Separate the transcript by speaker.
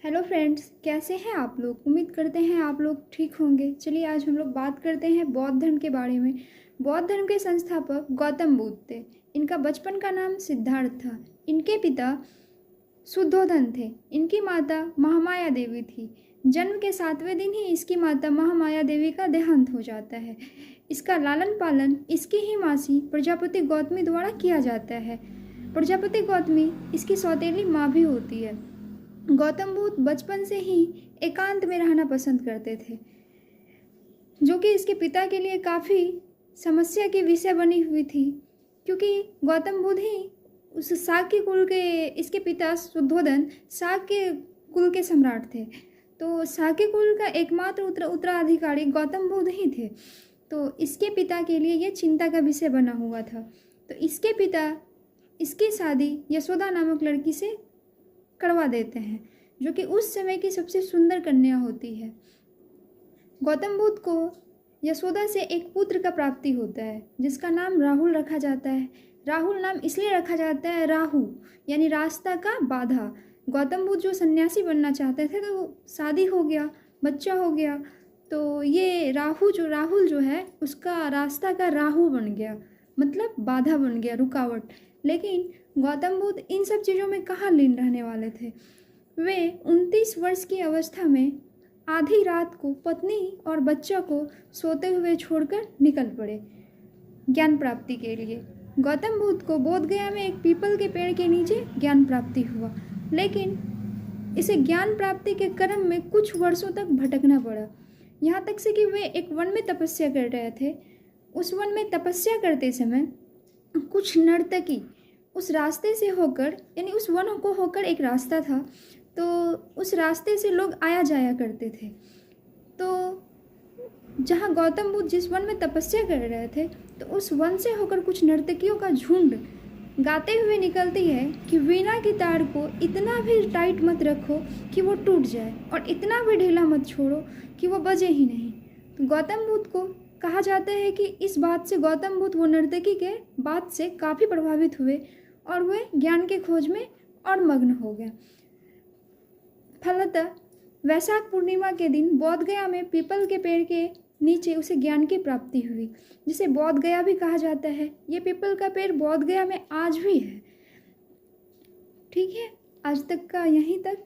Speaker 1: Hello friends, कैसे हैं आप लोग। उम्मीद करते हैं आप लोग ठीक होंगे। चलिए आज हम लोग बात करते हैं बौद्ध धर्म के बारे में। बौद्ध धर्म के संस्थापक गौतम बुद्ध थे। इनका बचपन का नाम सिद्धार्थ था। इनके पिता शुद्धोधन थे। इनकी माता महामाया देवी थी। जन्म के 7वें दिन ही इसकी माता महामाया देवी का देहांत हो जाता है। इसका लालन पालन इसकी ही मासी प्रजापति गौतमी द्वारा किया जाता है। प्रजापति गौतमी इसकी सौतेली माँ भी होती है। गौतम बुद्ध बचपन से ही एकांत में रहना पसंद करते थे, जो कि इसके पिता के लिए काफ़ी समस्या की विषय बनी हुई थी, क्योंकि गौतम बुद्ध ही उस शाक्य कुल के, इसके पिता शुद्धोधन शाक्य कुल के सम्राट थे। तो शाक्य कुल का एकमात्र उत्तराधिकारी गौतम बुद्ध ही थे। तो इसके पिता के लिए ये चिंता का विषय बना हुआ था। तो इसके पिता इसकी शादी यशोदा नामक लड़की से करवा देते हैं, जो कि उस समय की सबसे सुंदर कन्या होती है। गौतम बुद्ध को यशोदा से एक पुत्र का प्राप्ति होता है, जिसका नाम राहुल रखा जाता है। राहुल नाम इसलिए रखा जाता है, राहु यानी रास्ता का बाधा। गौतम बुद्ध जो सन्यासी बनना चाहते थे, तो शादी हो गया, बच्चा हो गया, तो ये राहुल जो है उसका रास्ता का राहु बन गया, मतलब बाधा बन गया, रुकावट। लेकिन गौतम बुद्ध इन सब चीज़ों में कहाँ लीन रहने वाले थे। वे 29 वर्ष की अवस्था में आधी रात को पत्नी और बच्चा को सोते हुए छोड़कर निकल पड़े ज्ञान प्राप्ति के लिए। गौतम बुद्ध को बोधगया में एक पीपल के पेड़ के नीचे ज्ञान प्राप्ति हुआ, लेकिन इसे ज्ञान प्राप्ति के क्रम में कुछ वर्षों तक भटकना पड़ा। यहाँ तक से कि वे एक वन में तपस्या कर रहे थे। उस वन में तपस्या करते समय कुछ नर्तकी उस रास्ते से होकर, यानी उस वन को होकर एक रास्ता था, तो उस रास्ते से लोग आया जाया करते थे। तो जहाँ गौतम बुद्ध जिस वन में तपस्या कर रहे थे, तो उस वन से होकर कुछ नर्तकियों का झुंड गाते हुए निकलती है कि वीणा की तार को इतना भी टाइट मत रखो कि वो टूट जाए, और इतना भी ढीला मत छोड़ो कि वो बजे ही नहीं। तो गौतम बुद्ध को कहा जाता है कि इस बात से गौतम बुद्ध वो नर्तकी के बात से काफ़ी प्रभावित हुए और वे ज्ञान के खोज में और मग्न हो गए। फलतः वैशाख पूर्णिमा के दिन बोधगया में पीपल के पेड़ के नीचे उसे ज्ञान की प्राप्ति हुई, जिसे बोधगया भी कहा जाता है। ये पीपल का पेड़ बोधगया में आज भी है। ठीक है, आज तक का यहीं तक।